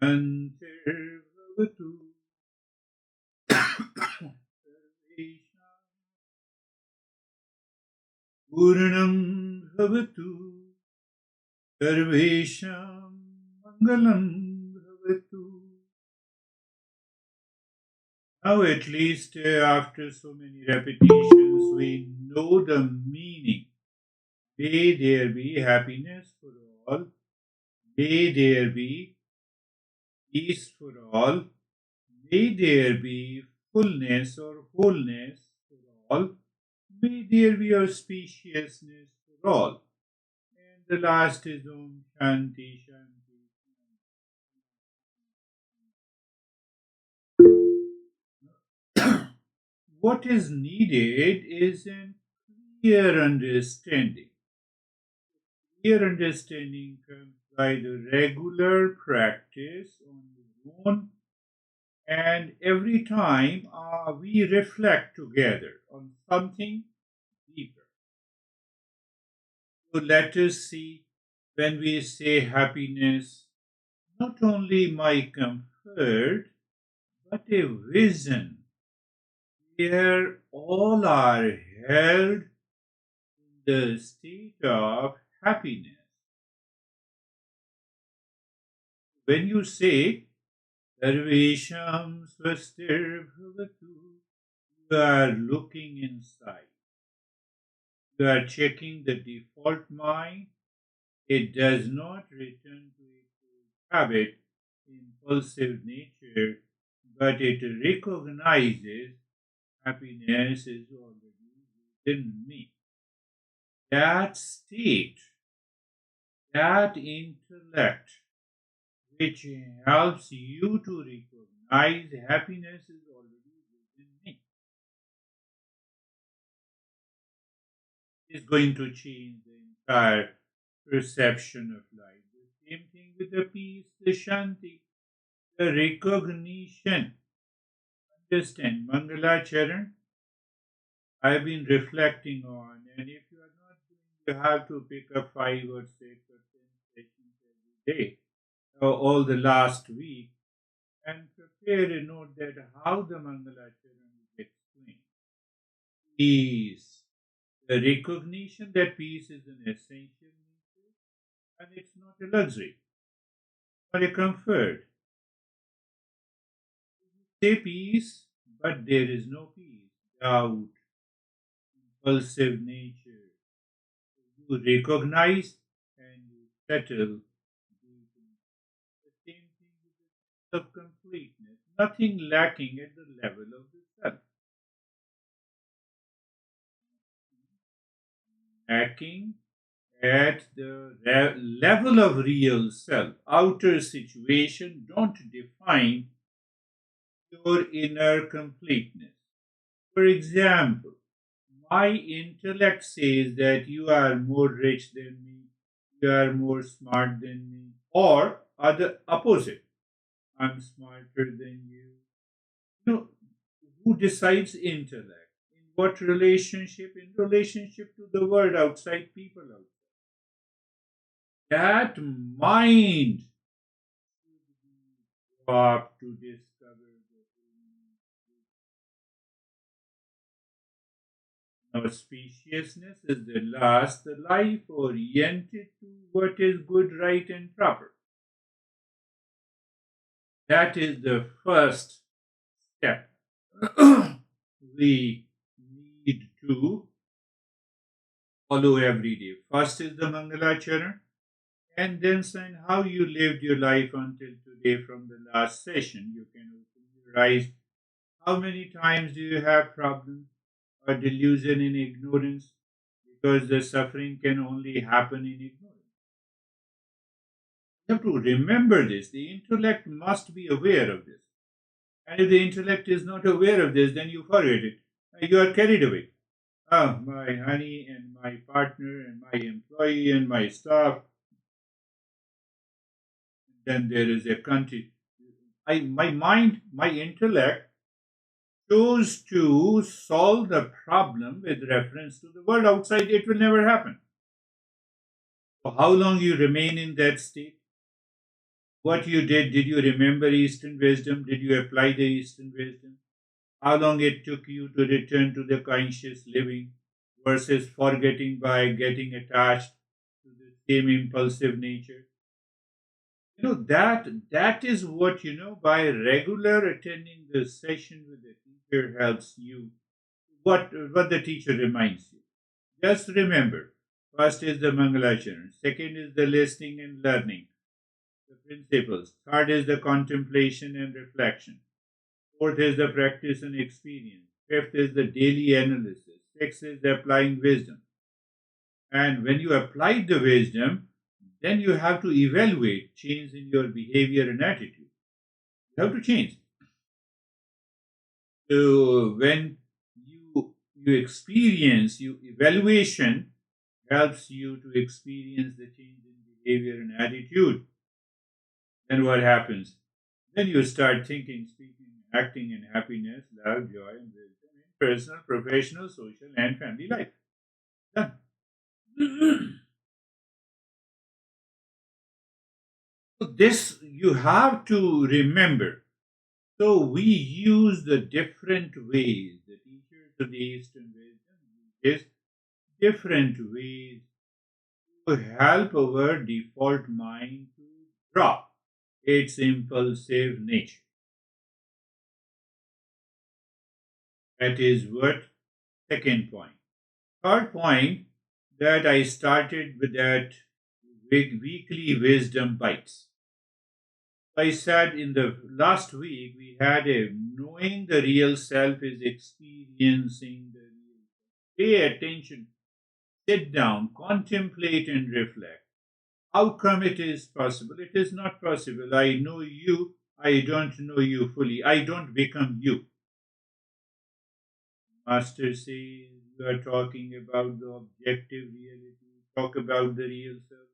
Shantirvavatu Sarvesham Purnam Bhavatu Sarvesham Mangalam Bhavatu. Now, at least after so many repetitions, we know the meaning. May there be happiness for all. May there be peace for all. May there be fullness or wholeness for all. May there be auspiciousness for all. And the last is Om Shanti Shanti. What is needed is a clear understanding. Clear understanding comes by the regular practice on the own, and every time we reflect together on something deeper. So let us see, when we say happiness, not only my comfort, but a vision where all are held in the state of happiness. When you say Sarvesham Swastir Bhavatu, you are looking inside. You are checking the default mind. It does not return to its habit, impulsive nature, but it recognizes happiness is already within me. That state, that intellect, which helps you to recognize happiness is already within me, is going to change the entire perception of life. The same thing with the peace, the shanti, the recognition. Understand, Mangala Charan, I've been reflecting on, and if you are not doing, you have to pick up 5 or 6 or 10 sessions every day, or all the last week, and prepare a note that how the Mangala Charan is explained. Peace. The recognition that peace is an essential nature and it's not a luxury or a comfort. You say peace, but there is no peace. Doubt, impulsive nature. You recognize and you settle. The same thing with the sense of completeness. Nothing lacking at the level of the self. Lacking at the level of real self. Outer situation don't define your inner completeness. For example, my intellect says that you are more rich than me, you are more smart than me, or other opposite. I'm smarter than you. You know, who decides intellect? In what relationship? In relationship to the world outside, people outside. That mind should be dropped to discover the auspiciousness is the last, the life oriented to what is good, right, and proper. That is the first step we need to follow every day. First is the Mangala Charan, and then saying how you lived your life until today from the last session. You can open your eyes. How many times do you have problems or delusion in ignorance? Because the suffering can only happen in ignorance. You have to remember this. The intellect must be aware of this. And if the intellect is not aware of this, then you forget it. You are carried away. Ah, my honey and my partner and my employee and my staff. Then there is a country. My mind, my intellect chose to solve the problem with reference to the world outside. It will never happen. So how long you remain in that state? What you did you remember Eastern wisdom? Did you apply the Eastern wisdom? How long it took you to return to the conscious living versus forgetting by getting attached to the same impulsive nature? That is what by regular attending the session with the teacher helps you. What the teacher reminds you. Just remember, first is the Mangalacharan, second is the listening and learning, the principles, third is the contemplation and reflection, fourth is the practice and experience, fifth is the daily analysis, sixth is the applying wisdom. And when you apply the wisdom, then you have to evaluate change in your behavior and attitude. You have to change. So when you experience, you evaluation helps you to experience the change in behavior and attitude. Then what happens? Then you start thinking, speaking, acting in happiness, love, joy, and wisdom in personal, professional, social, and family life. Done. So this you have to remember. So we use the different ways. The teachers of the Eastern wisdom uses different ways to help our default mind to drop its impulsive nature. That is what second point. Third point that I started with that weekly wisdom bites. I said in the last week we had a knowing the real self is experiencing the real self. Pay attention, sit down, contemplate and reflect. How come it is possible? It is not possible. I know you, I don't know you fully. I don't become you. Master says you are talking about the objective reality. Talk about the real self.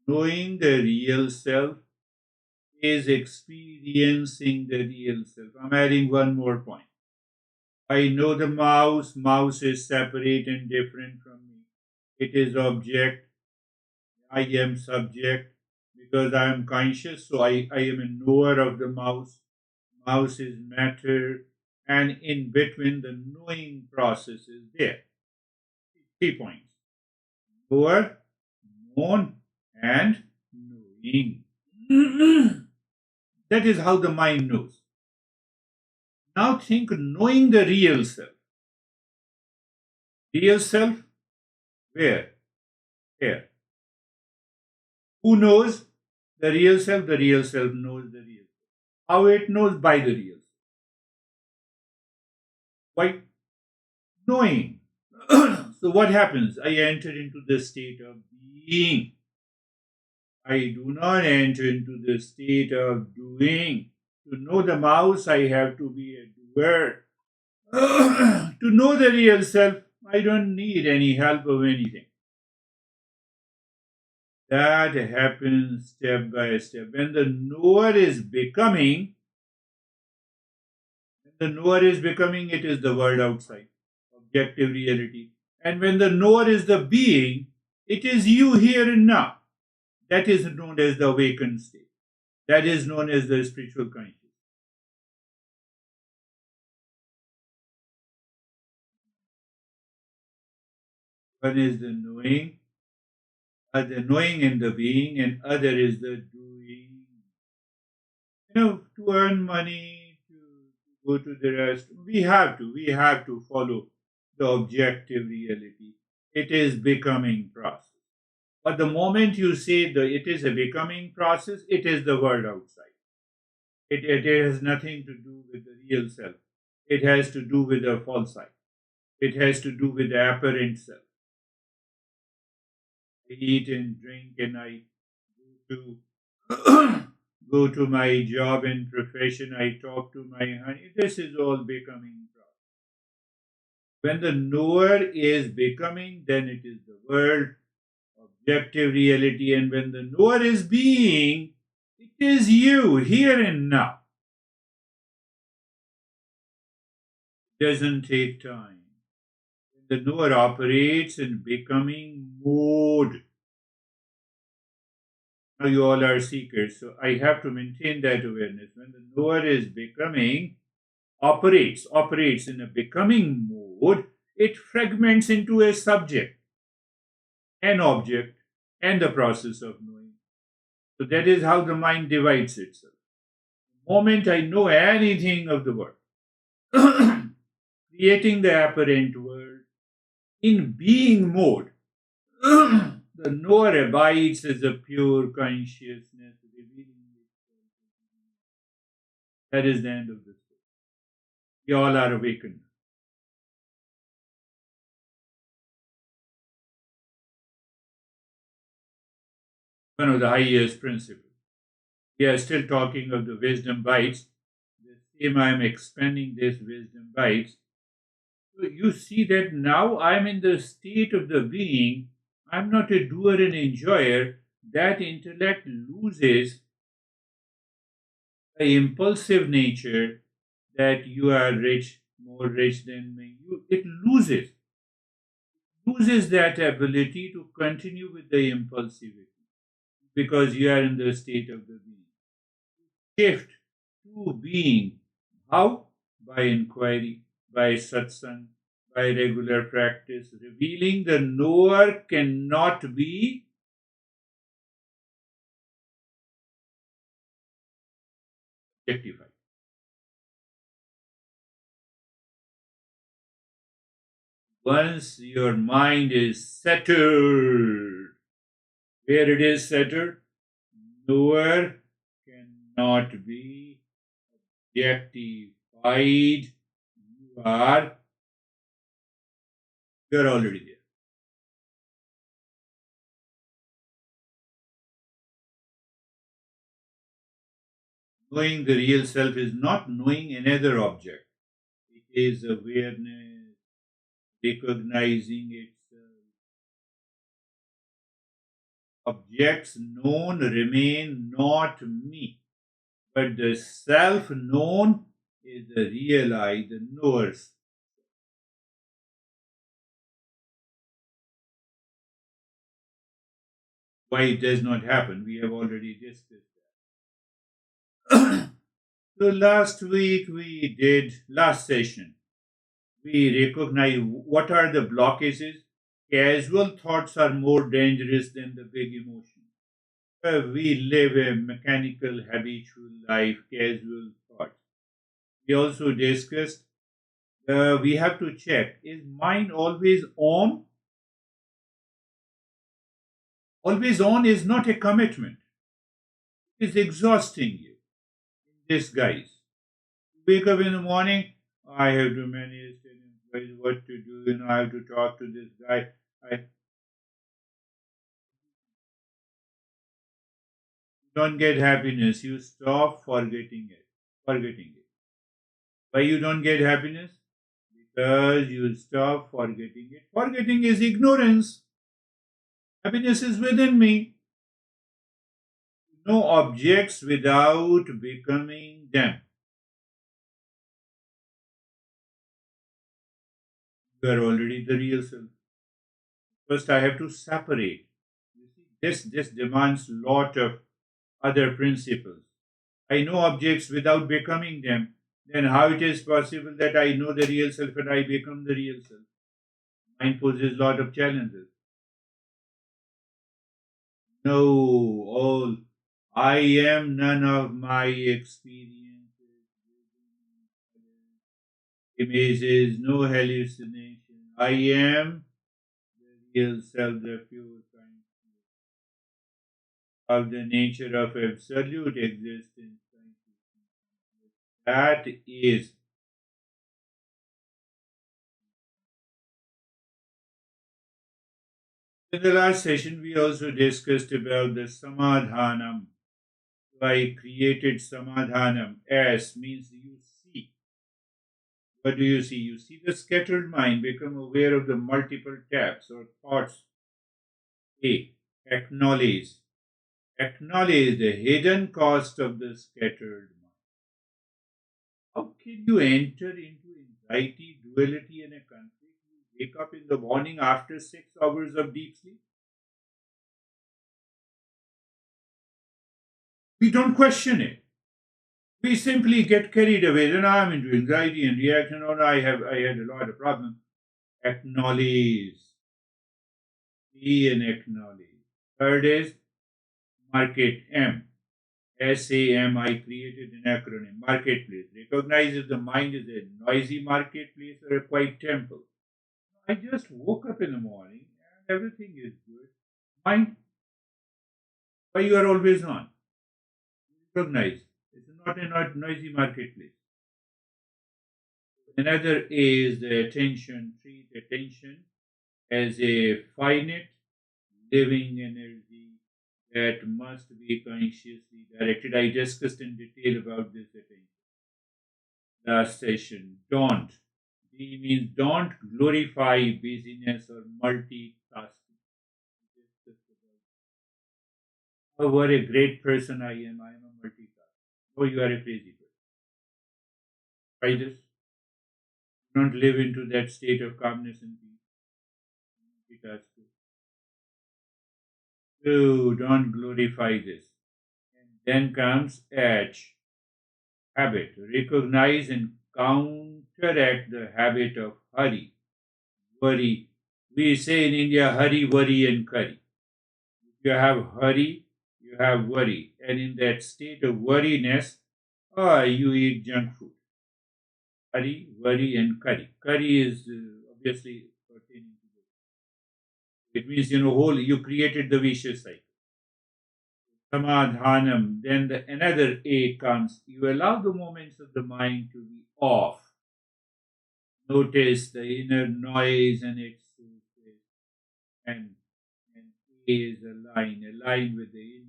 Knowing the real self is experiencing the real self. I'm adding one more point. I know the mouse. Mouse is separate and different from me. It is object. I am subject because I am conscious. So I am a knower of the mouse. Mouse is matter. And in between, the knowing process is there. 3 points. Knower, known, and knowing. That is how the mind knows. Now think knowing the real self. Real self, where? Here. Who knows the real self? The real self knows the real self. How it knows? By the real self. Why? Knowing. So what happens? I enter into the state of being. I do not enter into the state of doing. To know the mouse, I have to be a doer. To know the real self, I don't need any help of anything. That happens step by step. When the knower is becoming, it is the world outside, objective reality. And when the knower is the being, it is you here and now. That is known as the awakened state. That is known as the spiritual consciousness. One is the knowing and the being, and other is the doing. To earn money, to go to the rest, we have to follow the objective reality. It is becoming process. But the moment you say that it is a becoming process, it is the world outside. It has nothing to do with the real self. It has to do with the false side. It has to do with the apparent self. I eat and drink and I go to go to my job and profession. I talk to my honey. This is all becoming process. When the knower is becoming, then it is the world, objective reality. And when the knower is being, it is you here and now. It doesn't take time. When the knower operates in becoming mode, Now you all are seekers, so I have to maintain that awareness. When the knower is becoming, operates in a becoming mode, it fragments into a subject, an object, and the process of knowing. So that is how the mind divides itself. The moment I know anything of the world, creating the apparent world in being mode, the knower abides as a pure consciousness, revealing itself. That is the end of the story. We all are awakened. One of the highest principles. We are still talking of the wisdom bites. The same I am expanding this wisdom bites. So you see that now I am in the state of the being. I'm not a doer and enjoyer. That intellect loses the impulsive nature that you are rich, more rich than me. It loses that ability to continue with the impulsivity because you are in the state of the being. Shift to being. How? By inquiry, by satsang, by regular practice, revealing the knower cannot be objectified. Once your mind is settled, where it is settled, knower cannot be objectified. You are already there. Knowing the real self is not knowing another object. It is awareness, recognizing itself. Objects known remain not me, but the self known is the real I, the knowers. Why it does not happen, we have already discussed that. So last session, we recognize what are the blockages. Casual thoughts are more dangerous than the big emotions. We live a mechanical, habitual life, casual thoughts. We also discussed we have to check, is mind always on? Always on is not a commitment. It is exhausting you in disguise. You wake up in the morning, I have to manage 10 employees, what to do, I have to talk to this guy. I don't get happiness, you stop forgetting it. Forgetting it. Why you don't get happiness? Because you stop forgetting it. Forgetting is ignorance. Happiness is within me. No objects without becoming them. You are already the real self. First, I have to separate. You see, this demands lot of other principles. I know objects without becoming them. Then how it is possible that I know the real self and I become the real self? Mind poses lot of challenges. No, all I am none of my experiences, images, no hallucination. I am the real self, the pure consciousness of the nature of absolute existence. That is. In the last session, we also discussed about the Samadhanam. I created Samadhanam. S means you see. What do you see? You see the scattered mind, become aware of the multiple taps or thoughts. A. Acknowledge. Acknowledge the hidden cost of the scattered mind. How can you enter into anxiety, duality, and a conflict? You wake up in the morning after 6 hours of deep sleep. We don't question it. We simply get carried away. Then I'm into anxiety and reaction. Or I had a lot of problems. Acknowledge. See and acknowledge. Third is market M. SAM, I created an acronym. Marketplace. Recognize if the mind is a noisy marketplace or a quiet temple. I just woke up in the morning and everything is good. Mind, why you are always on? Recognize. It's not a noisy marketplace. Another A is the attention. Treat attention as a finite living energy that must be consciously directed. I discussed in detail about this attention last session. Don't. D means don't glorify busyness or multitasking. Oh, what a great person I am. I am a multitasker. Oh, you are a crazy person. Try this. Don't live into that state of calmness and peace. Multitasker. Oh, don't glorify this. And then comes H, habit. Recognize and counteract the habit of hurry, worry. We say in India, hurry, worry, and curry. If you have hurry, you have worry. And in that state of worriness, you eat junk food. Hurry, worry, and curry. Curry is obviously pertaining to this. It means, you created the vicious cycle. Samadhanam. Then another A comes. You allow the moments of the mind to be off. Notice the inner noise and its sources. And A is align with the inner.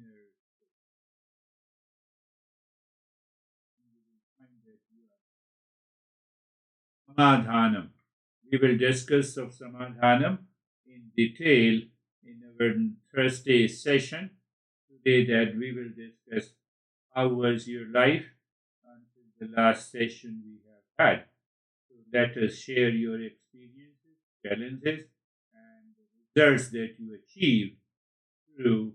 Samadhanam. We will discuss of Samadhanam in detail in our Thursday session. Today that we will discuss how was your life until the last session we have had. So let us share your experiences, challenges, and the results that you achieved through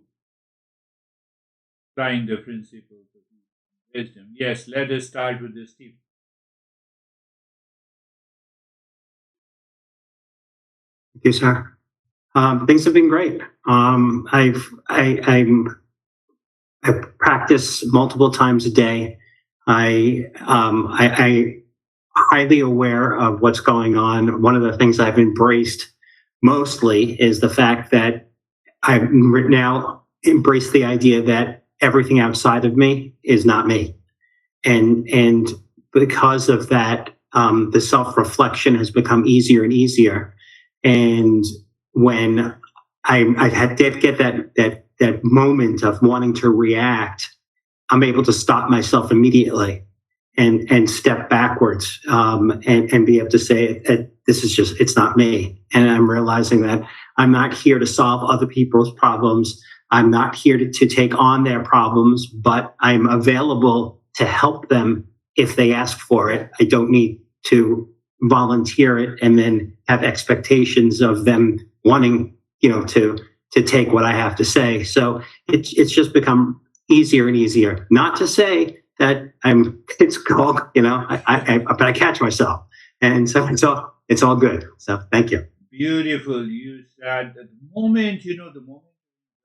applying the principles of wisdom. Yes, let us start with this, Steve. Thank you, sir. Things have been great. I practice multiple times a day. I highly aware of what's going on. One of the things I've embraced mostly is the fact that I've now embraced the idea that everything outside of me is not me, and because of that, the self-reflection has become easier and easier. And when did get that moment of wanting to react, I'm able to stop myself immediately and step backwards, and be able to say this is just, it's not me. And I'm realizing that I'm not here to solve other people's problems. I'm not here to take on their problems, but I'm available to help them if they ask for it. I don't need to volunteer it and then have expectations of them wanting, to take what I have to say. So it's just become easier and easier. Not to say that it's cold, but I catch myself, and so it's all good. So thank you. Beautiful. You said that the moment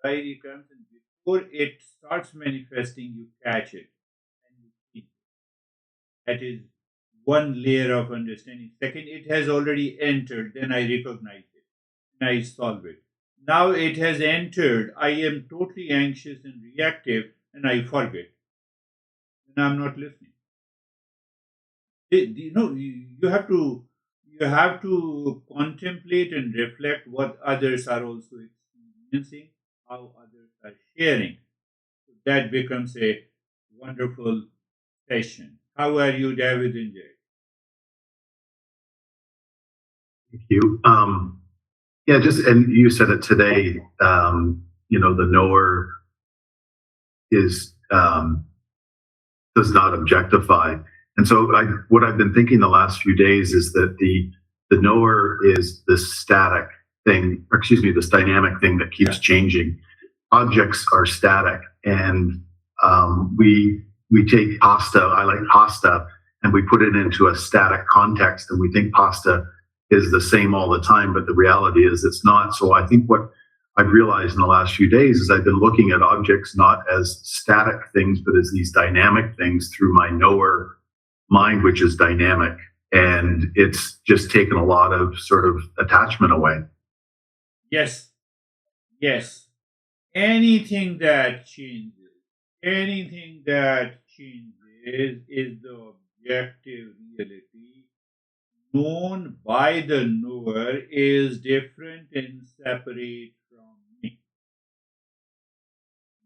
anxiety comes and before it starts manifesting, you catch it and you keep it. That is one layer of understanding. Second, it has already entered, then I recognize it and I solve it. Now it has entered, I am totally anxious and reactive and I forget. And I'm not listening. You have to contemplate and reflect what others are also experiencing, how others are sharing. So that becomes a wonderful session. How are you, David and Jay? Thank you. And you said it today. The knower is does not objectify, and so what I've been thinking the last few days is that the knower is this static thing, or excuse me, this dynamic thing that keeps changing. Objects are static, and We take pasta. I like pasta, and we put it into a static context, and we think pasta is the same all the time, but the reality is it's not. So I think what I've realized in the last few days is I've been looking at objects not as static things, but as these dynamic things through my knower mind, which is dynamic. And it's just taken a lot of sort of attachment away. Yes, yes. Anything that changes is the objective reality known by the knower is different and separate from me.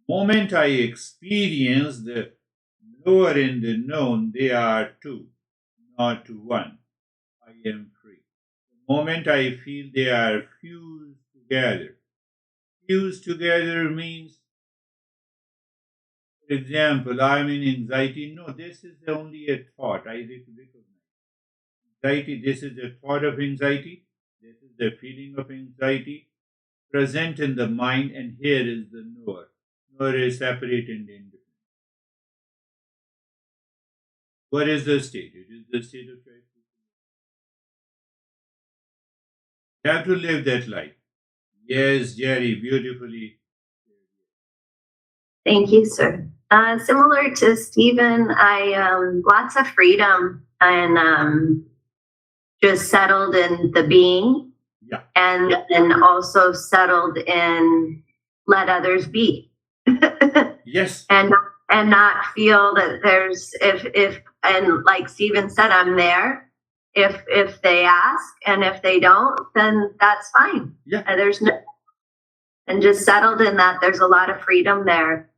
The moment I experience the knower and the known, they are two, not one. I am free. The moment I feel they are fused together. Fused together means, for example, I'm in anxiety. No, this is only a thought. I recognize. Anxiety, this is a thought of anxiety. This is the feeling of anxiety present in the mind, and here is the knower. Knower is separate and independent. What is the state? It is the state of choice. You have to live that life. Yes, Jerry, beautifully. Thank you, sir. Similar to Stephen, I lots of freedom and just settled in the being, Yeah. and also settled in let others be. Yes. and not feel that there's if and like Stephen said, I'm there if they ask, and if they don't, then that's fine. Yeah. And there's no, and just settled in that there's a lot of freedom there.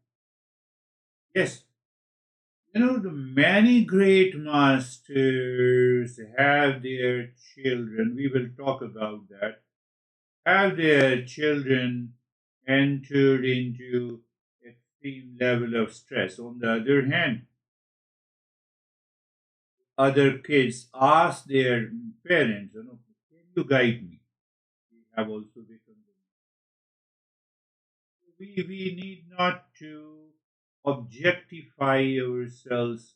Yes. The many great masters have their children, we will talk about that, have their children entered into extreme level of stress. On the other hand, other kids ask their parents, can you guide me? We have also become we need not to objectify ourselves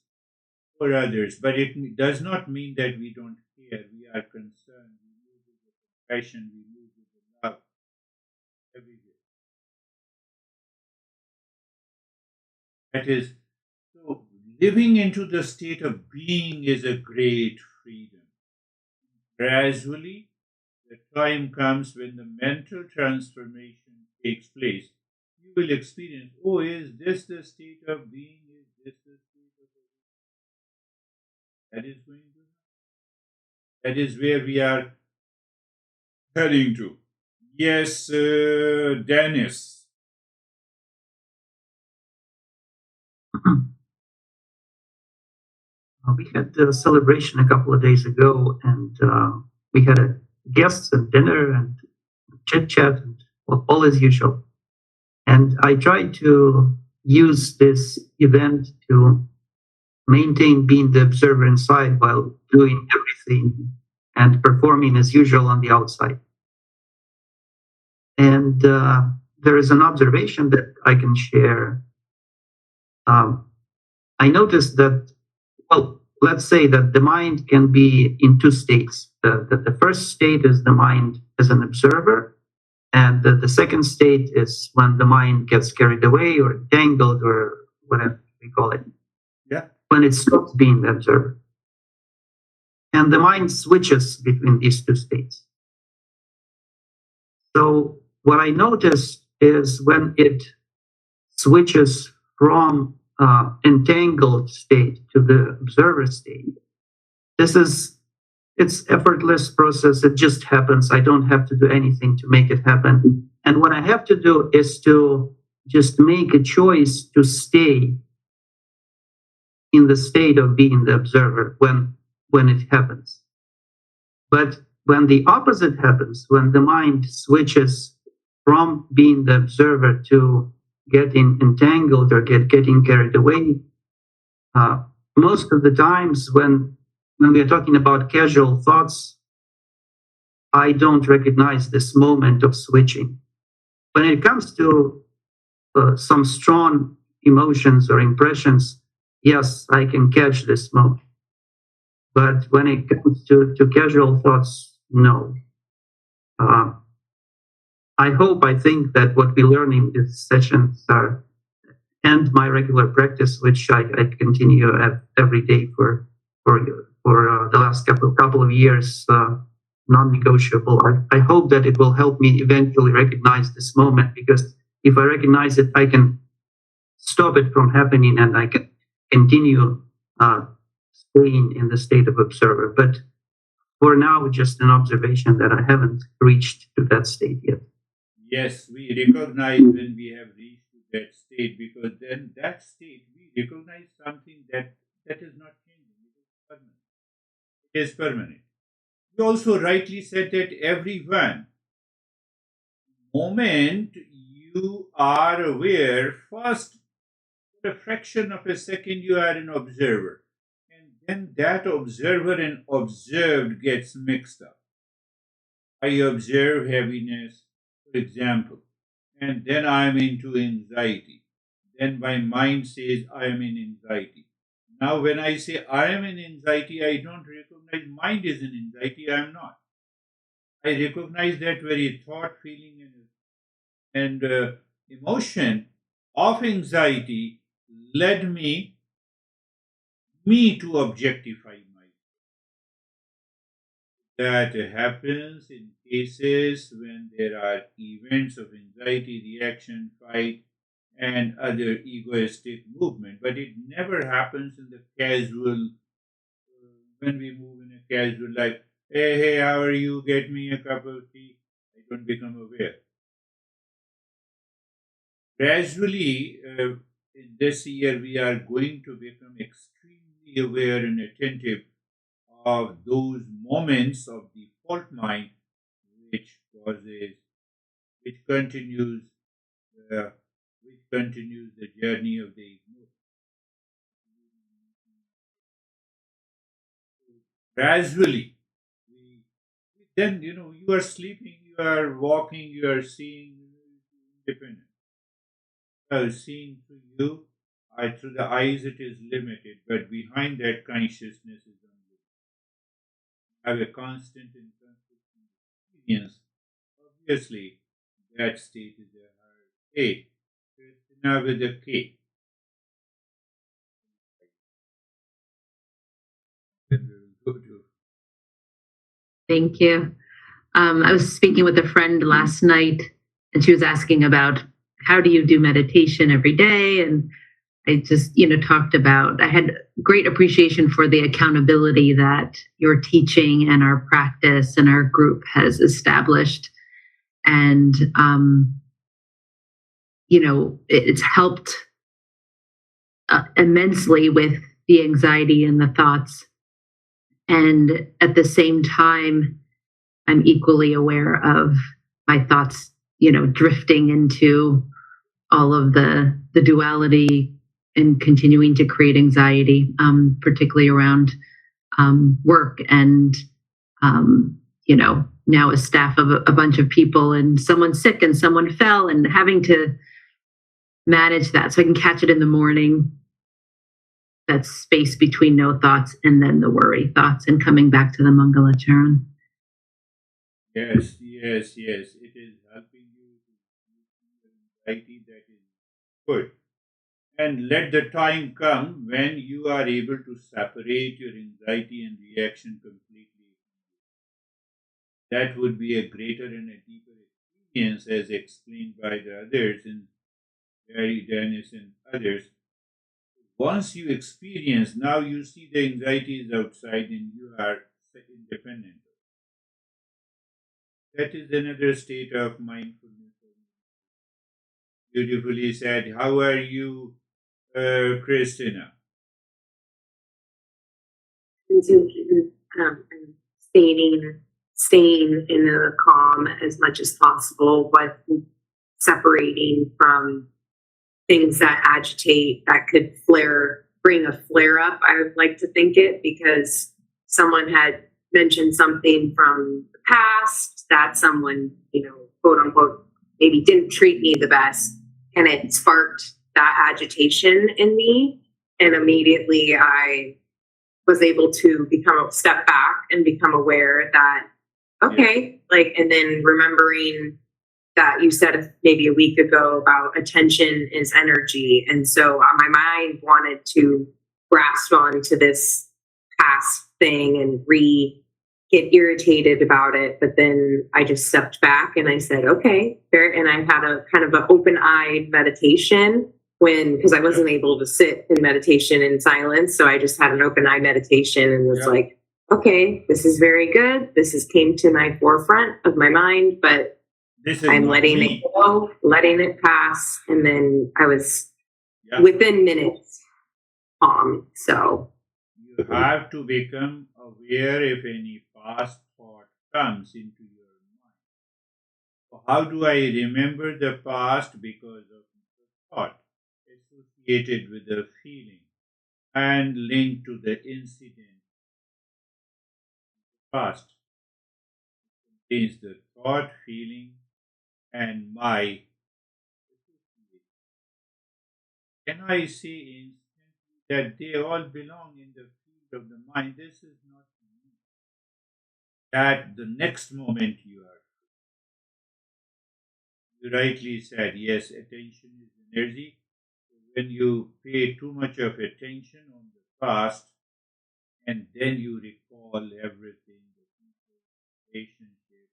for others, but it does not mean that we don't care. We are concerned. We move with the compassion. We move with the love everywhere. That is, so living into the state of being is a great freedom. Gradually, the time comes when the mental transformation takes place. You will experience, oh, is this the state of being? Is this the state of that is going to that is where we are heading to. Yes, Dennis. We had a celebration a couple of days ago, and we had guests and dinner and chit chat and all as usual. And I tried to use this event to maintain being the observer inside while doing everything and performing as usual on the outside. And there is an observation that I can share. I noticed that, well, let's say that the mind can be in two states. The first state is the mind as an observer, and the second state is when the mind gets carried away or entangled or whatever we call it. Yeah. When it stops being the observer. And the mind switches between these two states. So what I noticed is when it switches from entangled state to the observer state, it's effortless process. It just happens. I don't have to do anything to make it happen. And what I have to do is to just make a choice to stay in the state of being the observer when it happens. But when the opposite happens, when the mind switches from being the observer to getting entangled or getting carried away, most of the times when we are talking about casual thoughts, I don't recognize this moment of switching. When it comes to some strong emotions or impressions, yes, I can catch this moment. But when it comes to casual thoughts, no. I think that what we learn in these sessions are, and my regular practice, which I continue every day for the last couple of years, non-negotiable. I hope that it will help me eventually recognize this moment, because if I recognize it, I can stop it from happening and I can continue staying in the state of observer. But for now, just an observation that I haven't reached to that state yet. Yes, we recognize when we have reached to that state, because then that state we recognize something that is not changing. It is permanent. It is permanent. You also rightly said that everyone moment you are aware, first for a fraction of a second you are an observer, and then that observer and observed gets mixed up. I observe heaviness, for example, and then I am into anxiety. Then my mind says I am in anxiety. Now, when I say I am in anxiety, I don't recognize mind is in anxiety. I am not. I recognize that very thought, feeling, and emotion of anxiety led me to objectify myself. That happens in cases when there are events of anxiety, reaction, fight, and other egoistic movement, but it never happens in the casual, when we move in a casual life. Hey, how are you? Get me a cup of tea. I don't become aware. Gradually, in this year, we are going to become extremely aware and attentive of those moments of the fault mind, which causes, which continues, uh, which continues the journey of the emotion. Gradually, we, then you are sleeping, you are walking, you are seeing, independent. Seeing through you, through the eyes, it is limited, but behind that consciousness is unlimited. Have a constant and consistent experience. Obviously, that state is a higher state. Now with a K. Then we will go to. Thank you. I was speaking with a friend last night, and she was asking about how do you do meditation every day, and I just talked about, I had great appreciation for the accountability that your teaching and our practice and our group has established, and it's helped immensely with the anxiety and the thoughts. And at the same time, I'm equally aware of my thoughts, drifting into all of the duality and continuing to create anxiety, particularly around work and, now a staff of a bunch of people, and someone's sick and someone fell, and having to manage that so I can catch it in the morning. That space between no thoughts and then the worry thoughts, and coming back to the Mangalacharan. Yes. It is helping you to the anxiety, that is good. And let the time come when you are able to separate your anxiety and reaction completely. That would be a greater and a deeper experience, as explained by the others, in Gary, Dennis, and others. Once you experience, now you see the anxiety is outside and you are independent. That is another state of mindfulness. Beautifully said. How are you, Christina? Staying in the calm as much as possible, but separating from things that agitate, that could bring a flare up. I would like to think it, because someone had mentioned something from the past that someone, quote unquote, maybe didn't treat me the best, and it sparked that agitation in me. And immediately I was able to become a step back and become aware that, okay, like, and then remembering that you said maybe a week ago about attention is energy. And so my mind wanted to grasp onto this past thing and get irritated about it. But then I just stepped back and I said, okay, fair. And I had a kind of an open-eyed meditation because I wasn't able to sit in meditation in silence. So I just had an open-eye meditation and was like, okay, this is very good. Came to my forefront of my mind, but I'm letting it go, letting it pass. And then I was within minutes calm. So you have to become aware if any past thought comes into your mind. So how do I remember the past? Because of the thought associated with the feeling and linked to the incident past. It contains the thought, feeling, and my. Can I say instantly that they all belong in the field of the mind? This is not me. That the next moment you rightly said, yes, attention is energy. When you pay too much of attention on the past and then you recall everything, the people, relationship,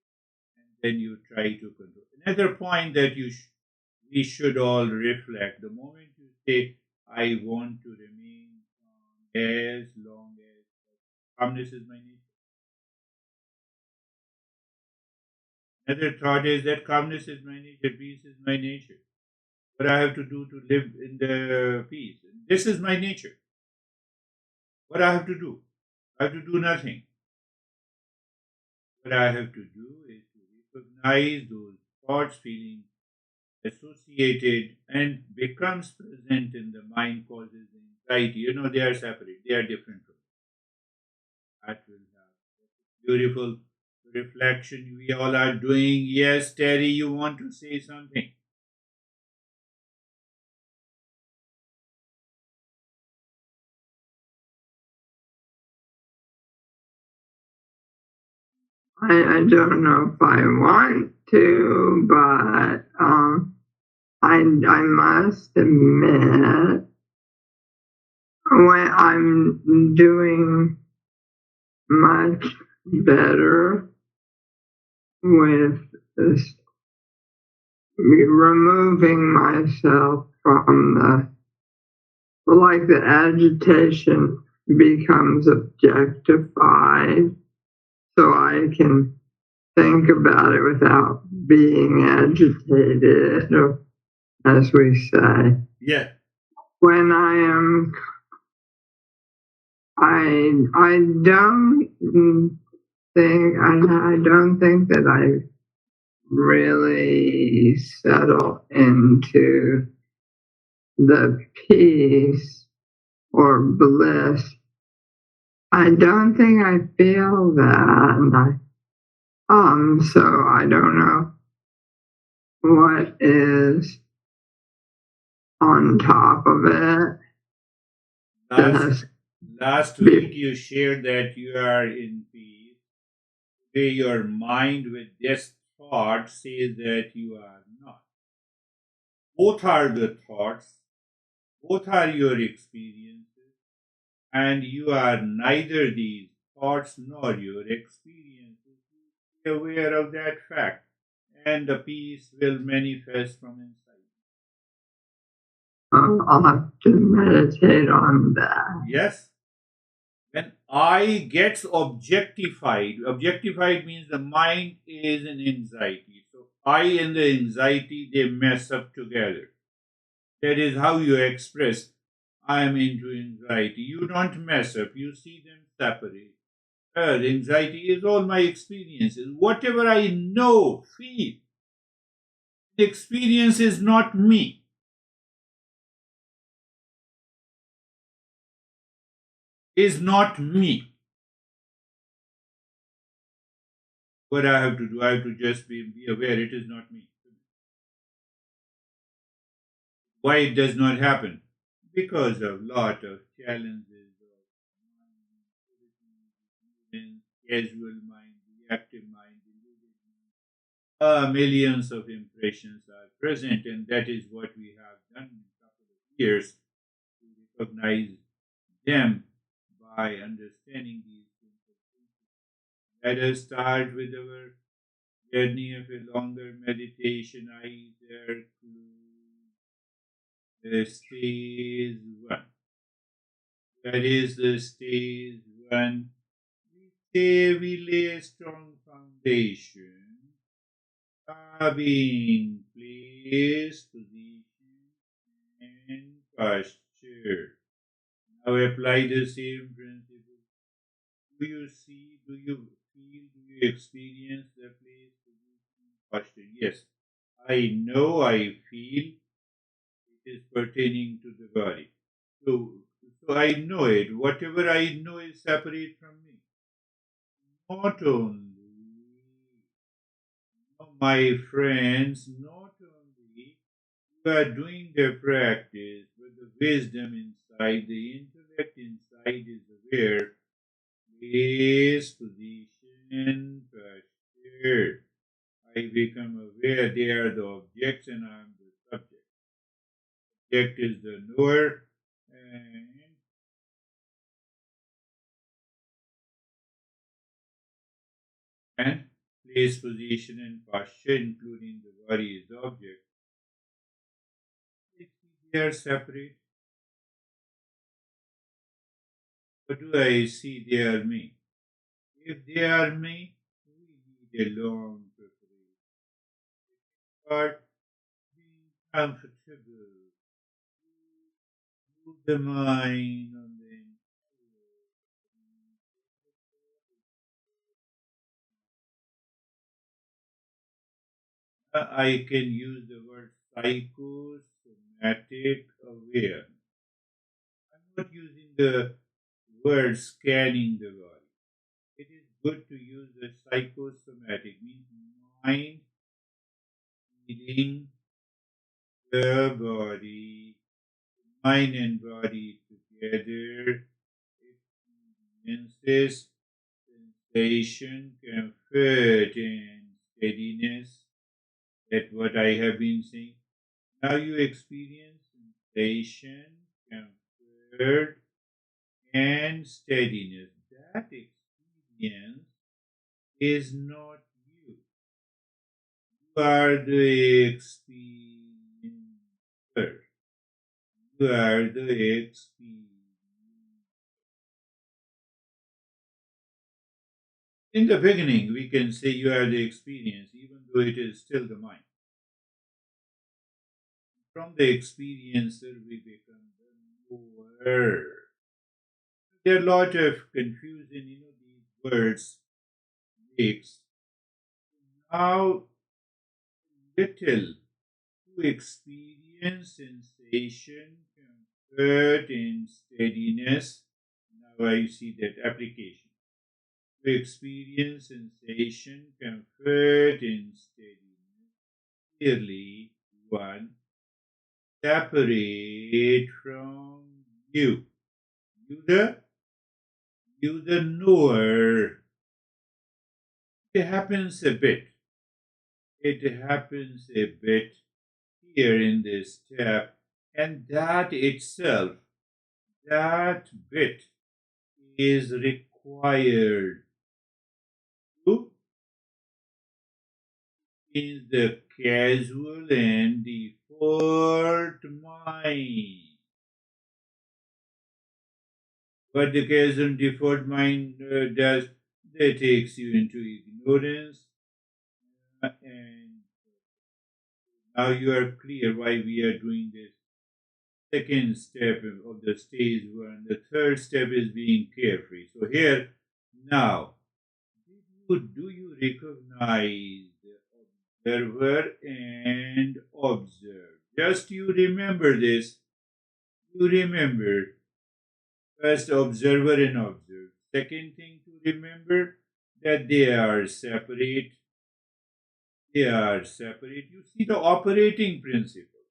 and then you try to control. Another point that we should all reflect the moment you say, I want to remain as long as calmness is my nature. Another thought is that calmness is my nature, peace is my nature. What I have to do to live in the peace. This is my nature. What I have to do? I have to do nothing. What I have to do is to recognize those thoughts, feelings associated and becomes present in the mind causes anxiety. You know, they are separate. They are different from that. Will have beautiful reflection we all are doing. Yes, Terry, you want to say something? I don't know if I want to, but I must admit when I'm doing much better with this, removing myself from the agitation becomes objectified, so I can think about it without being agitated, or as we say. Yeah. When I don't think that I really settle into the peace or bliss. I don't think I feel that, and so I don't know what is on top of it. Last week you shared that you are in peace. Today your mind with this thought says that you are not. Both are the thoughts, both are your experiences, and you are neither these thoughts nor your experiences. Be aware of that fact, and the peace will manifest from inside. I'll have to meditate on that. Yes. When I gets objectified means the mind is in anxiety. So I and the anxiety, they mess up together. That is how you express, I am into anxiety. You don't mess up, you see them separate. The anxiety is all my experiences. Whatever I know, feel, the experience is not me. Is not me. What I have to do, I have to just be aware it is not me. Why it does not happen? Because of lot of challenges of mind, casual mind, reactive mind, deluded mind. Millions of impressions are present, and that is what we have done in a couple of years to recognize them by understanding these simple principles. Let us start with our journey of a longer meditation. Eyes are closed. Stage one. That is the stage one. We say we lay a strong foundation, being place, position, and posture. Now apply the same principle. Do you see, do you feel, do you experience the place, position, posture? Yes, I know, I feel it is pertaining to the body. So I know it. Whatever I know is separate from me. Not only, my friends, not only you are doing the practice, but the wisdom inside, the intellect inside is aware. Place, position, posture. I become aware they are the objects and I am the subject. Object is the knower and place, position, and posture, including the body is the object. They are separate. But do I see they are me? If they are me, we need a long preparation. Part being comfortable. Move the mind on the I can use the word psychosomatic awareness. I'm not using the word scanning the body. It is good to use the psychosomatic, means mind feeling the body, mind and body together, experiences, sensation, comfort, and steadiness. That's what I have been saying. Now you experience sensation, comfort, and steadiness. That experience is not you. You are the experiencer. You are the experience. In the beginning, we can say you are the experience, even though it is still the mind. From the experiencer, we become the knower. There are a lot of confusion, these words makes. Now, little to experience sensation, comfort, and steadiness. Now I see that application. To experience sensation, comfort, and steadiness. Clearly, one, separate from you. You the knower. It happens a bit. It happens a bit here in this step, and that itself, that bit is required to change the casual and default mind. What the casual and default mind does, that takes you into ignorance, and now you are clear why we are doing this. Second step of the stage one. The third step is being carefree. So here, now, do you recognize the observer and observe? Just you remember this. You remember first observer and observe. Second thing to remember that they are separate. They are separate. You see the operating principle.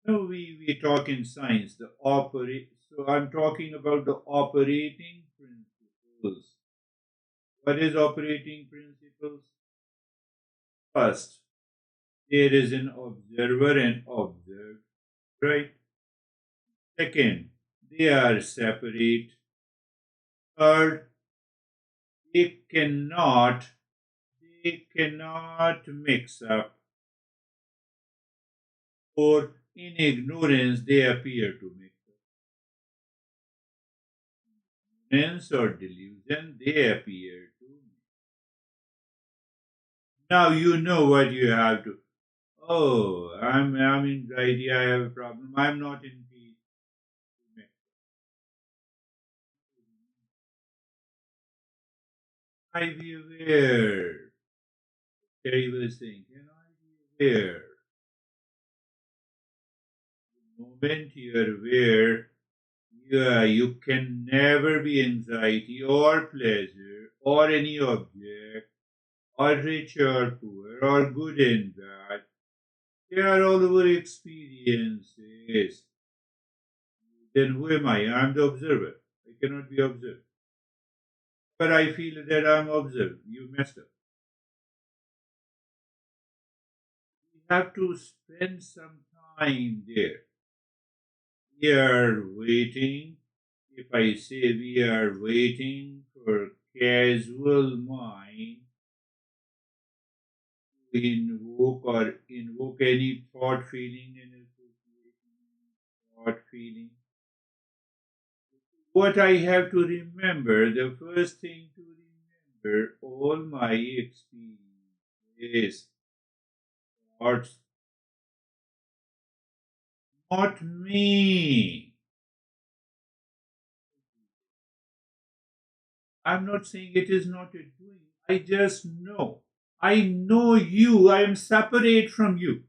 No, we talk in science, the operate. So I'm talking about the operating principles. What is operating principles? First, there is an observer and observed, right? Second, they are separate. Third, they cannot mix up. Or in ignorance they appear to mix up. Ignorance or delusion they appear to mix up. Now you know what you have to. Oh, I'm anxiety, I have a problem, I'm not in peace. I be aware. Terry was saying, can I be aware? The moment you are aware, you can never be anxiety or pleasure or any object or rich or poor or good and bad. They are all our experiences. Then who am I? I am the observer. I cannot be observed. But I feel that I am observed. You messed up. We have to spend some time there. We are waiting. If I say we are waiting for casual mind to invoke any thought feeling and association thought feeling. What I have to remember, the first thing to remember, all my experience is thoughts, not me. I'm not saying it is not a doing. I just know. I know you. I am separate from you.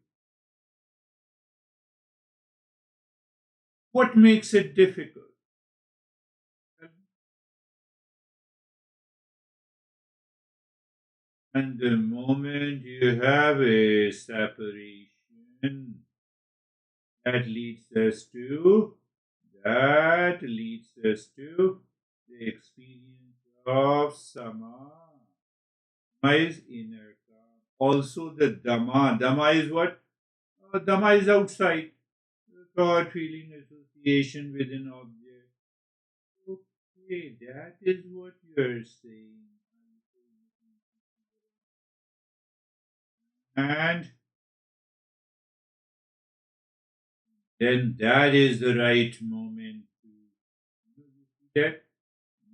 What makes it difficult? And the moment you have a separation, that leads us to the experience of Sama. Sama is inner calm. Also the Dhamma. Dhamma is what? Dhamma is outside. Thought, feeling, association with an object. Okay, that is what you are saying. And then that is the right moment to see that.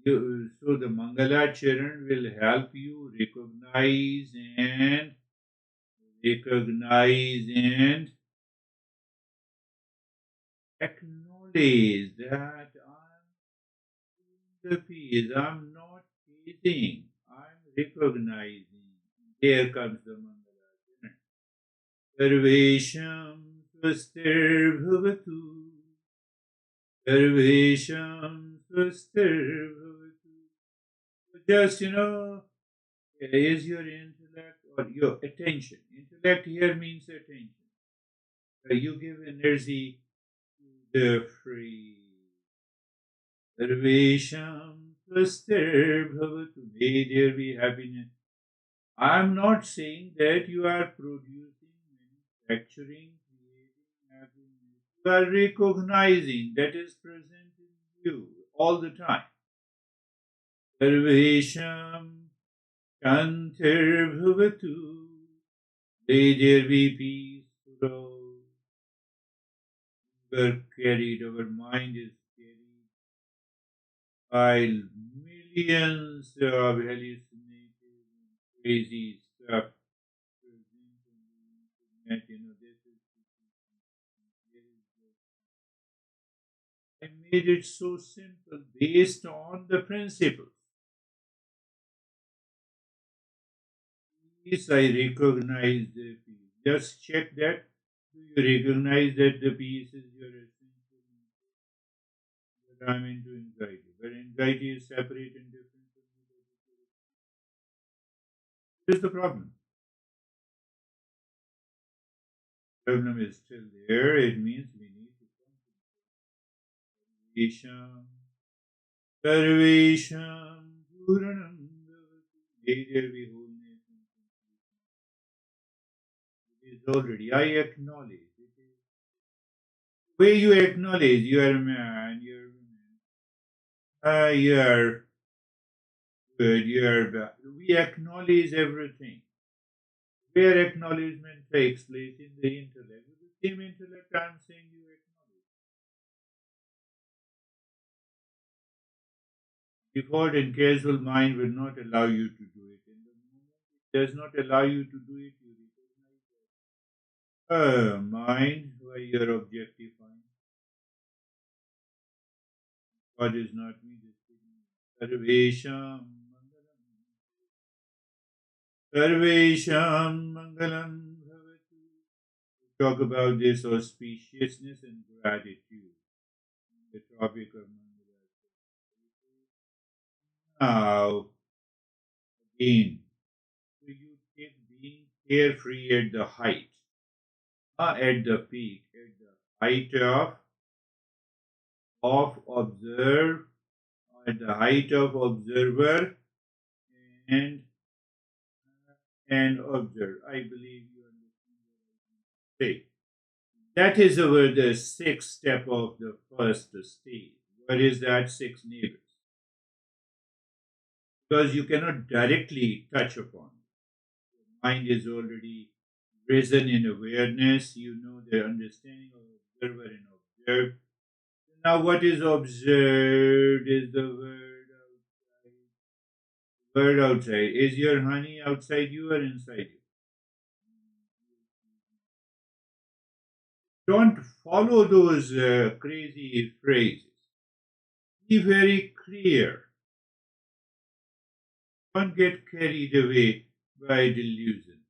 So the Mangala Charan will help you recognize and acknowledge that I'm in the peace. I'm not chasing. I'm recognizing. Here comes the Mangala Charan. Sarvesham swastir bhavatu. Sarvesham swastir bhavatu. Just, is your intellect or your attention. Intellect here means attention. You give energy to the free. Sarvesham swastir bhavatu. May there be happiness. I'm not saying that you are producing, manufacturing, creating happiness. You are recognizing that is present in you all the time. Sarvesham Shantir Bhavatu. May there be peace for all. We are carried, our mind is carried by millions of hallucinated and crazy stuff present on the internet. I made it so simple based on the principles. Peace, I recognize the peace. Just check that. Do you recognize that the peace is your essential nature? That I'm into anxiety. But anxiety is separate and different from you. What is the problem? problem is still there. It means we need to concentrate. Sarvesham Puranam Bhavati. May there be wholeness and completion. It is already, I acknowledge. It is the way you acknowledge you are a man, you are a woman, you are good, you are bad. We acknowledge everything. Where acknowledgement takes place in the intellect, with the same intellect I am saying you acknowledge. Default and casual mind will not allow you to do it. In the moment it does not allow you to do it, you recognize that. Mind, why you are objectifying. God is not me, this is me. Sarvesham Mangalam. Sarvesham Mangalam Bhavatu. We talk about this auspiciousness and gratitude. The topic of Mangala. Now, again, so you take being carefree at the height, at the peak, at the height of observe, at the height of observer and observe. I believe you understand what I say. That is the sixth step of the first stage. What is that? Six neighbors. Because you cannot directly touch upon it. Your mind is already risen in awareness. You know the understanding of observer and observed. Now, what is observed is the word outside. Word outside. Is your honey outside you or inside you? Don't follow those crazy phrases. Be very clear. Don't get carried away by delusion.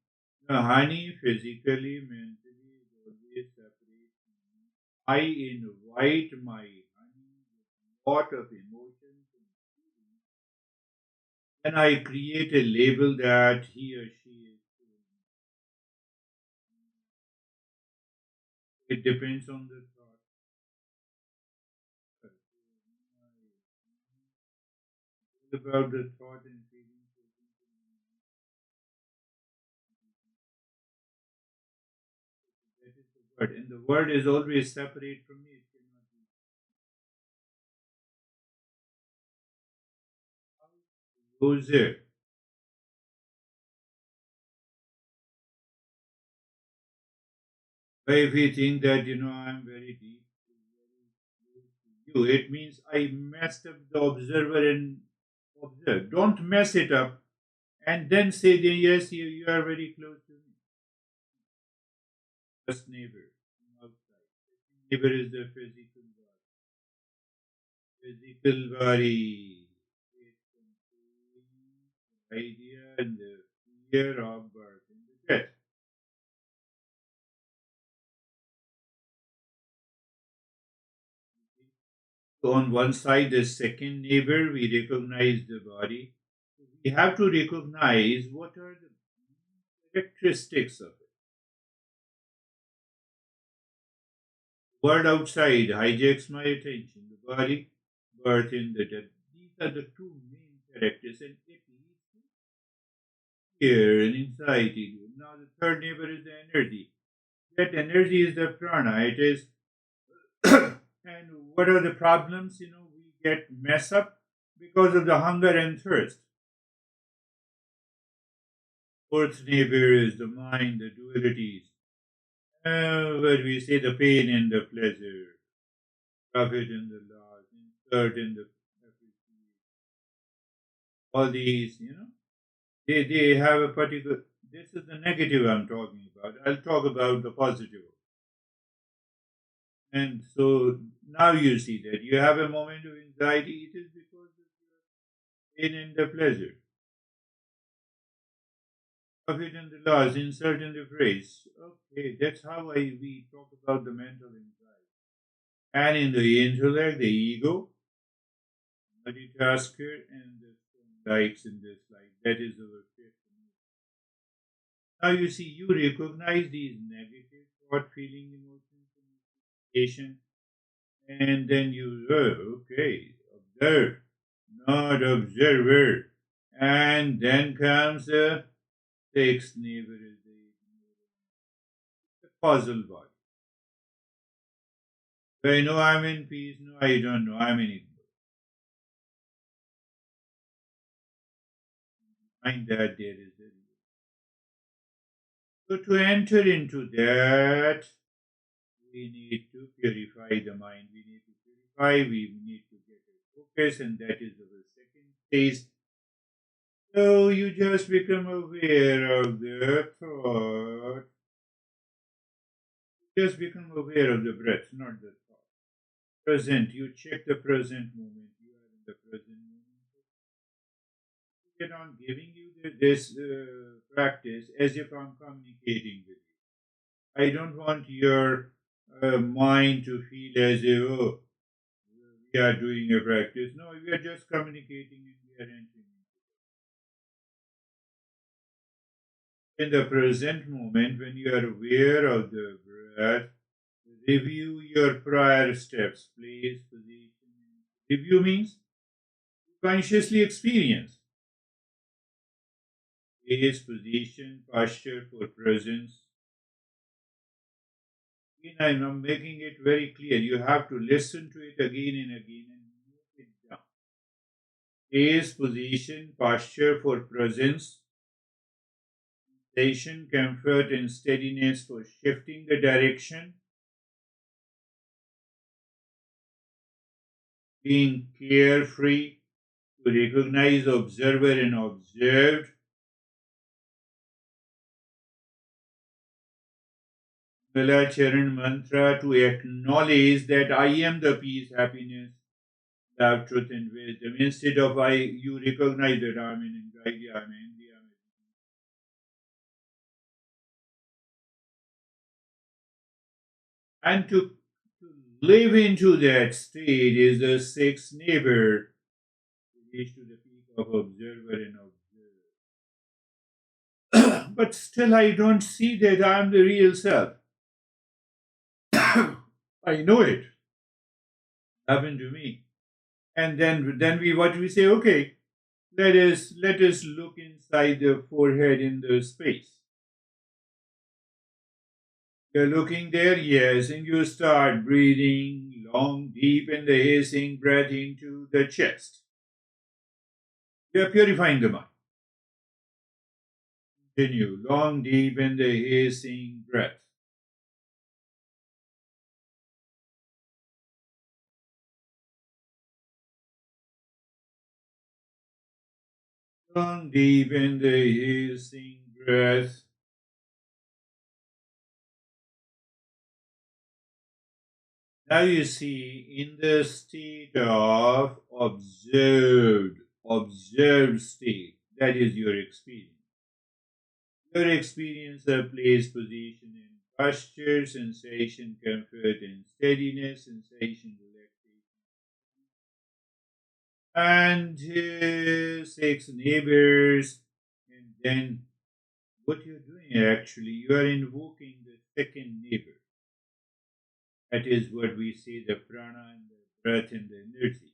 The honey physically, mentally is always separate from me. I invite my honey with a lot of emotions and feelings, and I create a label that he or she is. It depends on the thought. It's about the thought and feelings. That is the word. And the word is always separate from me. It cannot be. Goes there. But if we think that, I'm very deep, very close to you, it means I messed up the observer and observe. Don't mess it up and then say, yes, you are very close to me. First neighbor from outside. Second neighbor is the physical body. Physical body. The idea and the fear of birth and the death. So on one side, the second neighbor, we recognize the body. We have to recognize what are the characteristics of it. Word outside hijacks my attention. The body, birth, and the death. These are the two main characters, and it leads to fear and anxiety. Now, the third neighbor is the energy. That energy is the prana. It is, and what are the problems? We get mess up because of the hunger and thirst. Fourth neighbor is the mind, the dualities. Where we say the pain and the pleasure, profit and the loss, insert and the appreciation. All these, they have a particular. This is the negative I'm talking about. I'll talk about the positive. And so now you see that you have a moment of anxiety. It is because of your pain and the pleasure. Profit and the loss, insert in the phrase. Okay, that's how we talk about the mental anxiety. And in the intellect, the ego, multitasker, and the likes and dislikes. That is our fifth. Now you see, you recognize these negative start feeling emotions and sensation, and then you, oh, okay, observe, not observer. And then comes the sixth neighbor is the causal body. Do I know I'm in peace? No, I don't know. I'm in ignorance. Find that there is a real. So to enter into that, we need to purify the mind. We need to purify. We need to get a focus, and that is our second stage. So you just become aware of the thought. Just become aware of the breath, not the thought. Present. You check the present moment. You are in the present moment. Get on giving you this practice as if I'm communicating with you. I don't want your mind to feel as if, oh, we are doing a practice. No, we are just communicating and we are entering in the present moment. When you are aware of the breath, review your prior steps, place, position. Review means consciously experience. Place, position, posture for presence. Again, I'm making it very clear. You have to listen to it again and again and note it down. Place, position, posture for presence. Sensation, comfort, and steadiness for shifting the direction. Being carefree to recognize observer and observed. Mala Charan mantra to acknowledge that I am the peace, happiness, love, truth, and wisdom. Instead of you recognize that I'm in anxiety, I'm angry, I'm and to live into that state is the sixth neighbor, to reach to the peak of observer and observe. But still, I don't see that I'm the real self. I know it happened to me. And then we what we say, okay, let us look inside the forehead in the space. You're looking there, yes, and you start breathing long, deep, and the hissing breath into the chest. You're purifying the mind. Continue long, deep, and the hissing breath. Long, deep, and the hissing breath. Now you see in the state of observed state, that is your experience. Your experience of place, position, and posture, sensation, comfort, and steadiness, sensation, relaxation, and six neighbors. And then what you're doing actually, you are invoking the second neighbor. That is what we say the prana and the breath and the energy.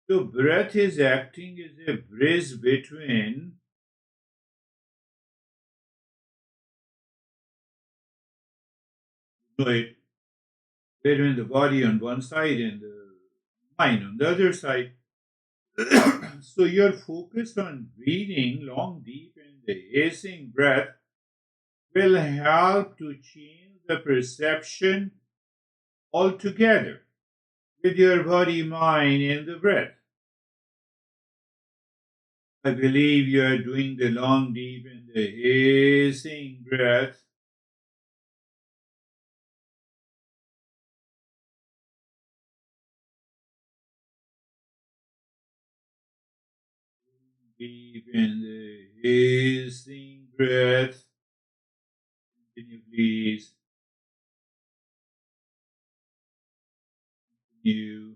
So breath is acting as a bridge between it between the body on one side and the mind on the other side. So you're focused on breathing long, deep, and the hissing breath will help to change the perception altogether with your body, mind, and the breath. I believe you are doing the long, deep, and the hissing breath. Deep in the hissing breath. Continue, please. Continue.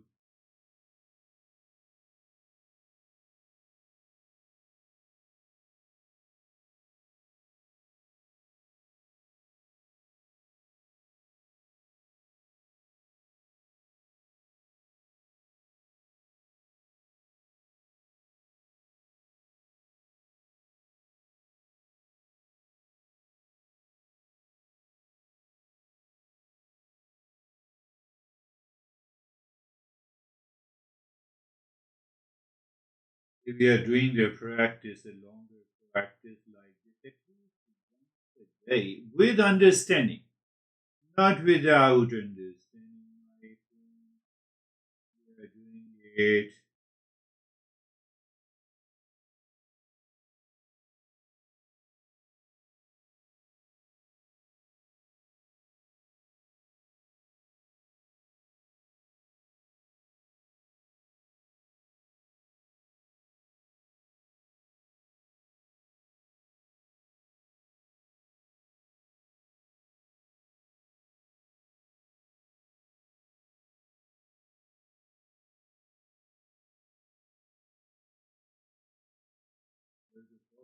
If we are doing the practice, a longer practice like this, at least once a day, with understanding, not without understanding. I think we are doing it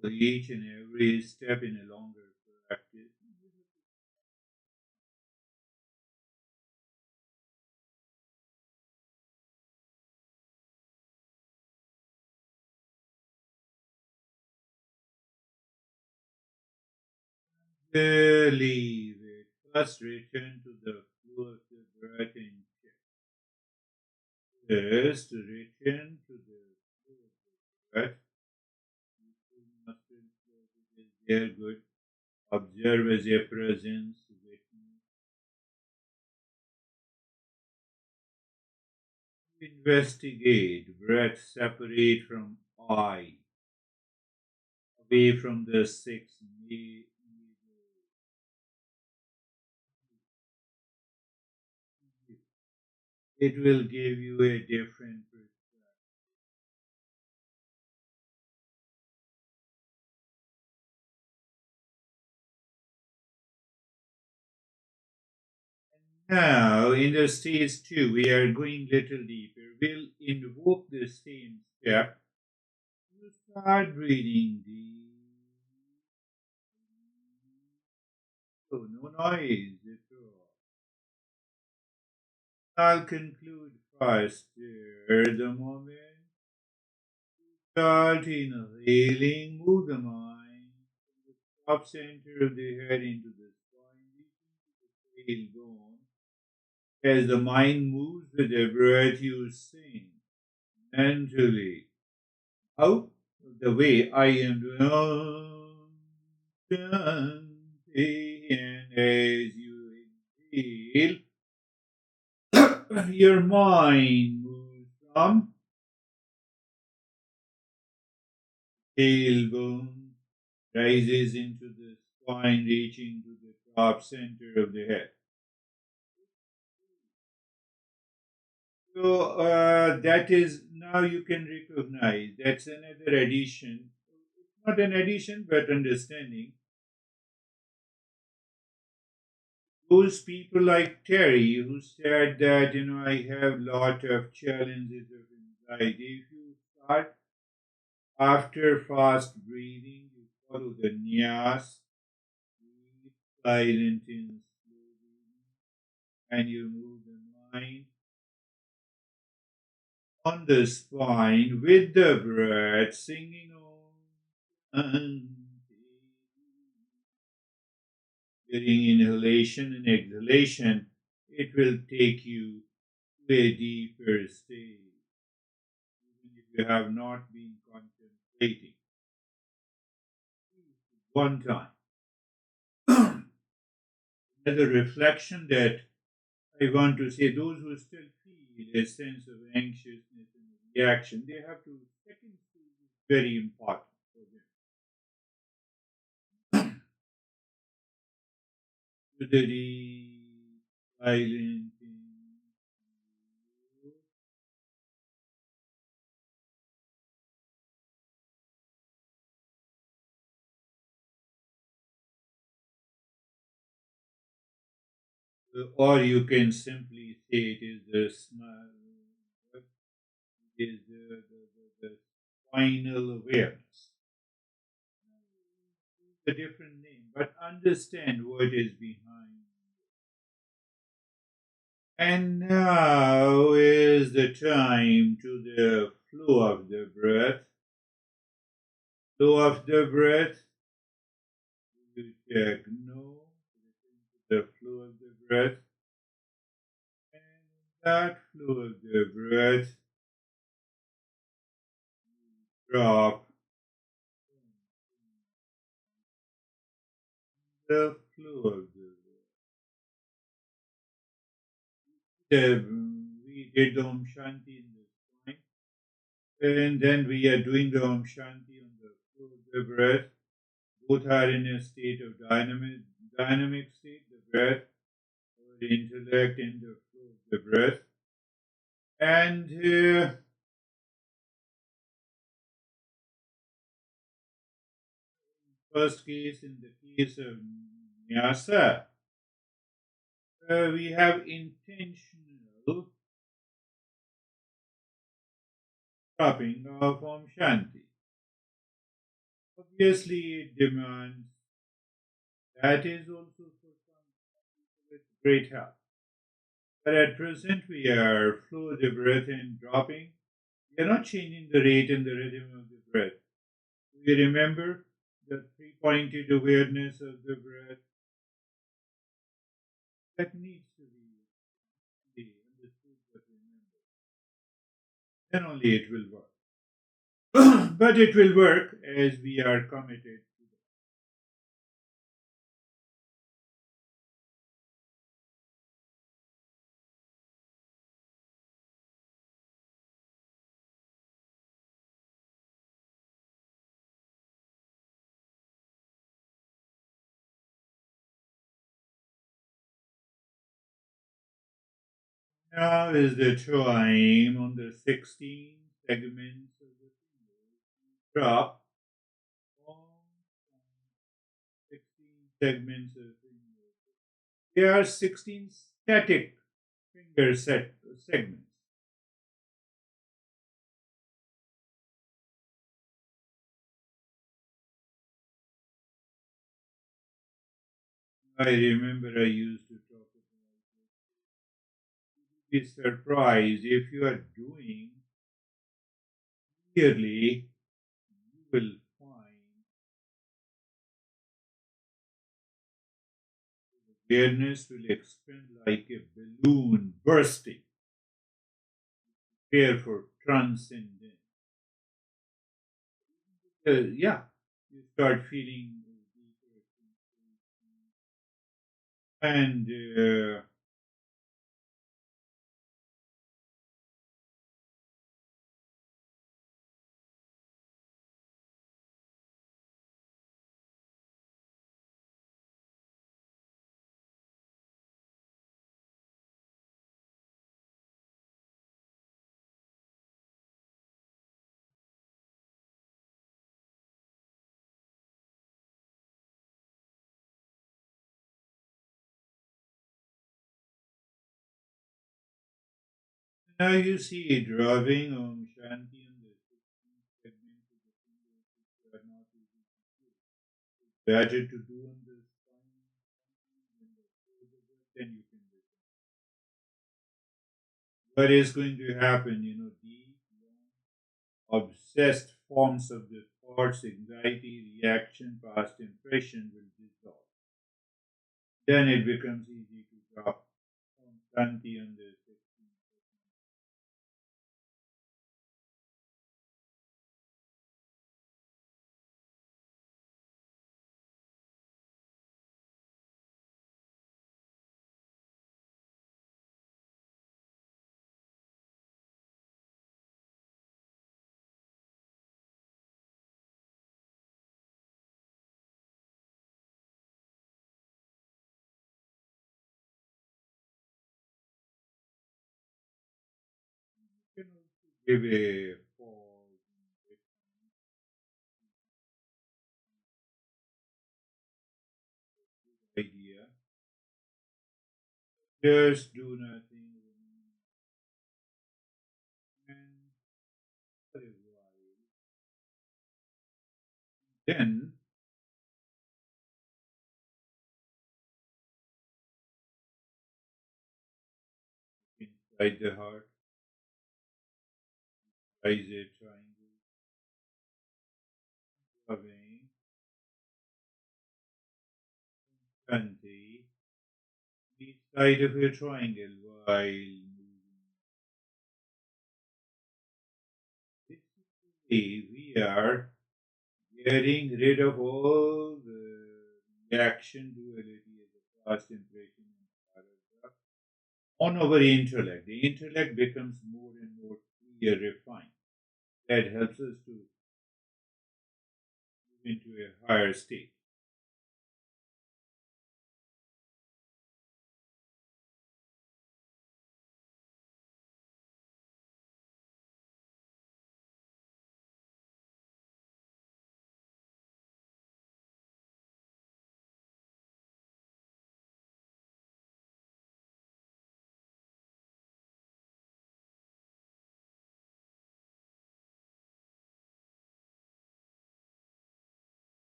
for each and every step in a longer practice. Leave it. First, return to the flow of the breath in check. First, return to the flow of the breath. Muscle flow is there, good. Observe as a presence, witness. Investigate. Breath separate from I, away from the six. It will give you a different perspective. Now, in the stage 2, we are going little deeper. We'll invoke the same step. You start breathing deep. So, no noise at all. I'll conclude first. The moment you start inhaling, move the mind from the top center of the head into the spine, reaching to the tailbone. As the mind moves with the breath, you sing mentally out of the way I am doing. Shanti. And as you exhale, your mind moves from tailbone, rises into the spine, reaching to the top center of the head. So that is now you can recognize that's another addition. It's not an addition, but understanding. Those people like Terry who said that I have lot of challenges of anxiety. If you start after fast breathing, you follow the nyas, deep, silent and slow breathing, and you move the mind on the spine with the breath, singing on. During inhalation and exhalation, it will take you to a deeper state, even if you have not been contemplating. One time. Another reflection that I want to say, those who still feel a sense of anxiousness and reaction, they have to, second stage is very important for them. To the deep, silent, or you can simply say it is the smile, it is the final awareness. It's a different name, but understand what is behind. And now is the time to the flow of the breath. Flow of the breath. You check no. The flow of the breath. And that flow of the breath, drop the flow of the we did the Om Shanti in this point, and then we are doing the Om Shanti on the flow of the breath. Both are in a state of dynamic state, the breath, or the intellect in the flow of the breath. And first case, in the case of Nyasa, we have intentional dropping of Om Shanti. Obviously, it demands that is also for some people with great help. But at present, we are flow the breath and dropping. We are not changing the rate and the rhythm of the breath. We remember the three-pointed awareness of the breath that needs to be understood but remembered. Then only it will work. But it will work as we are committed to that. Now is the time on the 16 segments of the fingers. Drop on 16 segments of fingers. There are 16 static finger segments. I remember I used to talk about this. You'd be surprised if you are doing clearly, you will find awareness will expand like a balloon bursting. Prepare for transcendence. Yeah, you start feeling deeper sensation. And now you see dropping Om Shanti on the 16 segments of the fingers which are not easy to do. It's better to do on the spine and the shoulder, then you can do it. What is going to happen? Deep, long, obsessed forms of the thoughts, anxiety, reaction, past impression will dissolve. Then it becomes easy to drop Om Shanti on the 16 segments. You can also give a pause idea. Just do nothing and for a while. Then inside the heart, rise a triangle, loving, Shanti, each side of a triangle while moving. This is the we are getting rid of all the reaction duality as a past impression on our intellect. The intellect becomes more and more clear, refined. That helps us to move into a higher state.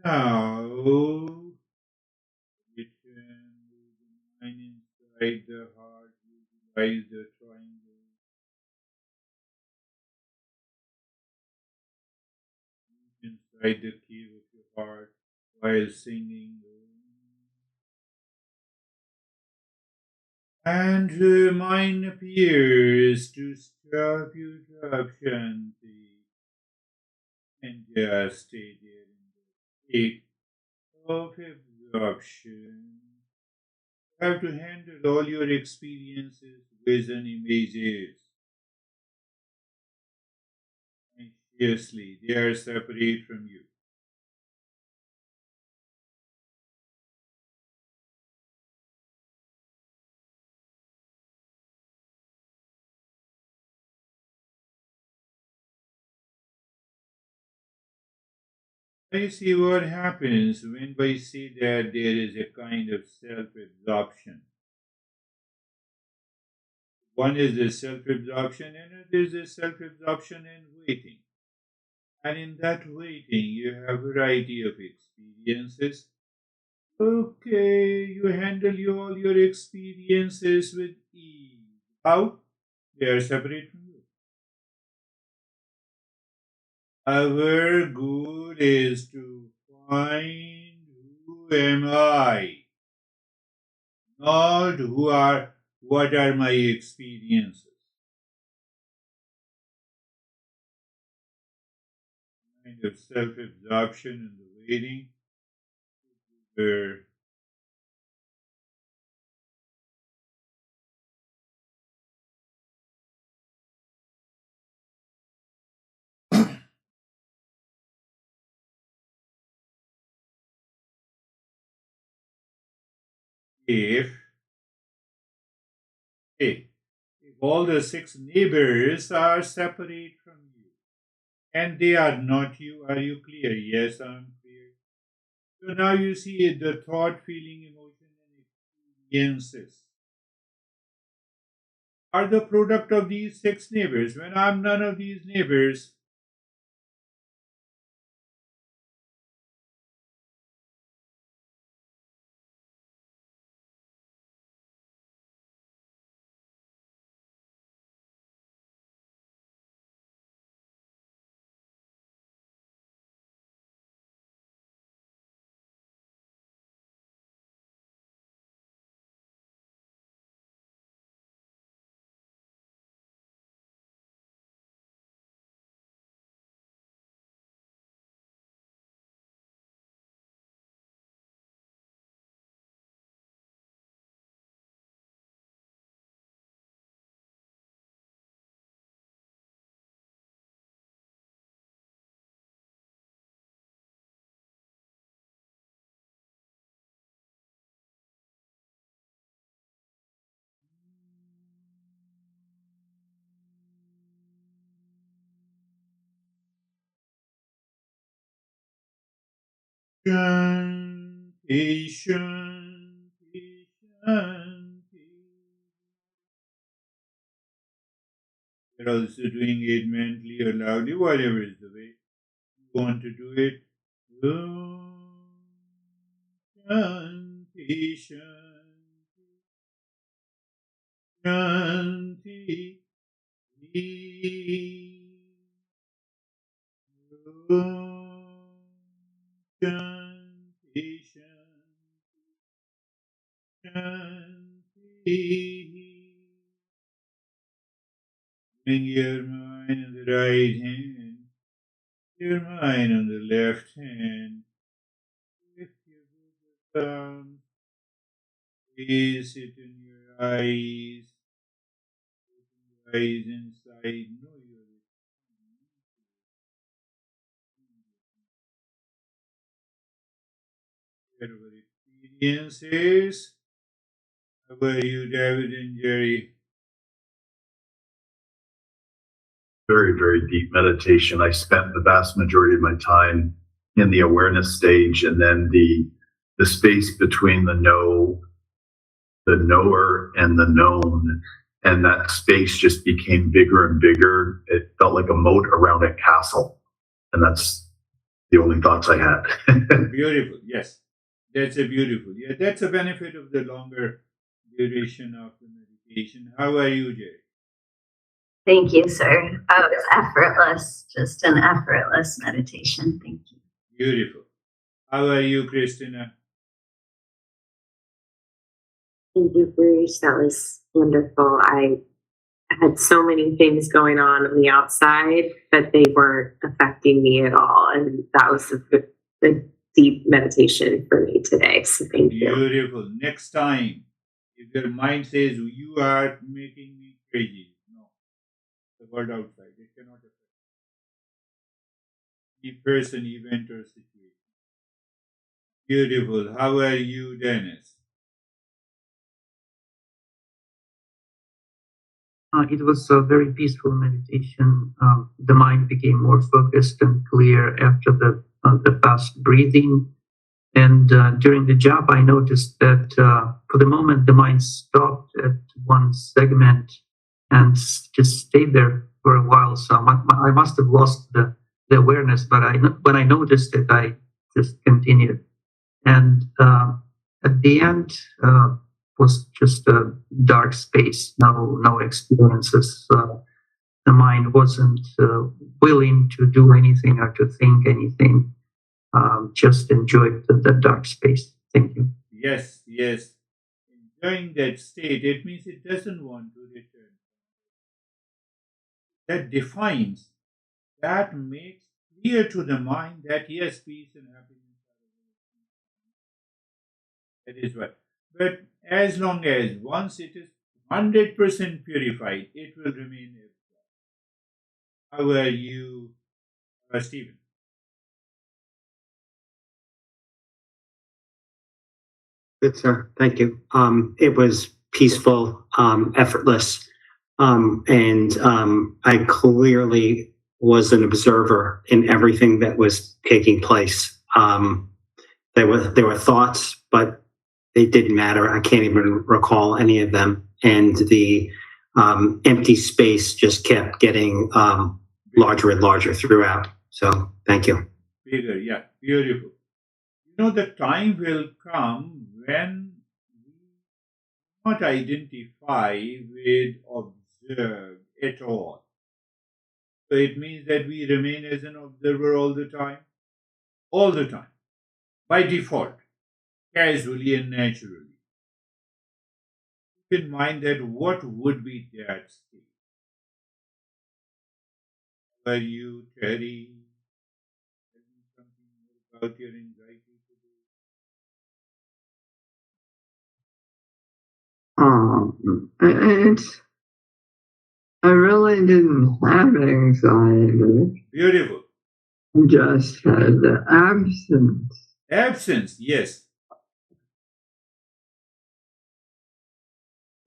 Now, return the mind inside the heart, visualize the triangle inside the cave of your heart while singing. And the mind appears to stop you, drop Shanti, and just stay there in the state of absorption. You have to handle all your experiences, vision, images. Consciously, they are separate from you. I see what happens when we see that there is a kind of self-absorption. One is the self-absorption and another is the self-absorption and waiting. And in that waiting, you have a variety of experiences. Okay, you handle all your experiences with ease. How? They are separate from you. Our goal is to find who am I, not what are my experiences. Kind of self-absorption in the waiting, where if if all the six neighbors are separate from you and they are not you, are you clear? Yes, I'm clear. So now you see the thought, feeling, emotion, and experiences are the product of these six neighbors. When I'm none of these neighbors, Shanti, Shanti, Shanti. You're also doing it mentally or loudly, whatever is the way you want to do it. Om Shanti, Shanti. Shanti. Om Shanti, Shanti. Bring your mind on the right hand, your mind on the left hand. Lift your thumbs, gaze it in your eyes, open your eyes inside, know your experiences. How about you, David and Jerry? Very, very deep meditation. I spent the vast majority of my time in the awareness stage, and then the space between the knower and the known, and that space just became bigger and bigger. It felt like a moat around a castle, and that's the only thoughts I had. Beautiful, yes. That's a beautiful. Yeah, that's a benefit of the longer duration of the meditation. How are you, Jerry? Thank you, sir. Oh, it's effortless, just an effortless meditation. Thank you. Beautiful. How are you, Christina? Thank you, Girish. That was wonderful. I had so many things going on the outside, but they weren't affecting me at all. And that was a deep meditation for me today. So thank you. Beautiful. Next time, if your mind says, you are making me crazy, no. The world outside, it cannot affect any person, event, or situation. Beautiful. How are you, Dennis? It was a very peaceful meditation. The mind became more focused and clear after the fast breathing. And during the job, I noticed that for the moment, the mind stopped at one segment and just stayed there for a while. So I must have lost the awareness, but when I noticed it, I just continued. And at the end, was just a dark space, no experiences. The mind wasn't willing to do anything or to think anything. Just enjoyed the dark space. Thank you. Yes, yes. Enjoying that state, it means it doesn't want to return. That defines, that makes clear to the mind that yes, peace and happiness are that is right. But as long as once it is 100% purified, it will remain as well. How are you, Stephen? Good, sir. Thank you. It was peaceful, effortless, and I clearly was an observer in everything that was taking place. There were thoughts, but they didn't matter. I can't even recall any of them, and the empty space just kept getting larger and larger throughout. So, thank you. Bigger, yeah, beautiful. You know, the time will come when we not identify with observed at all. So it means that we remain as an observer all the time, by default, casually and naturally. Keep in mind that what would be that state? Were you, Terry, telling something more about your anxiety today? It's I really didn't have anxiety. Beautiful. I just had the absence. Absence, yes.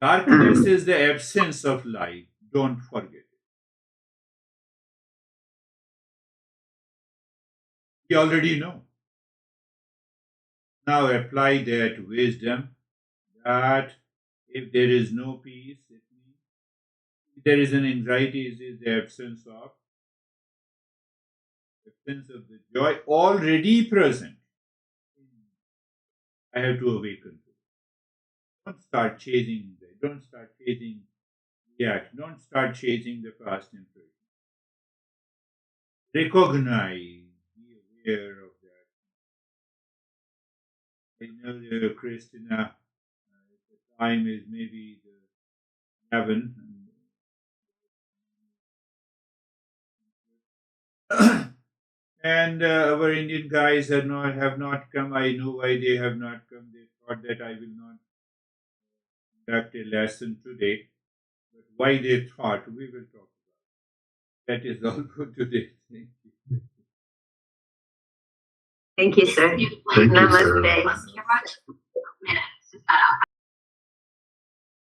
Darkness is the absence of light. Don't forget it. You already know. Now apply that wisdom that if there is no peace, it means if there is an anxiety, it is the absence of the joy already present. I have to awaken to it. Don't start chasing that. Don't start chasing reaction. Don't start chasing the past impression. Recognize, be aware of that. I know that Christina, the time is maybe the 11. And our Indian guys have not come. I know why they have not come. They thought that I will not conduct a lesson today. But why they thought, we will talk about. That is all for today. Thank you. Thank you, sir. Thank you, sir. Namaste.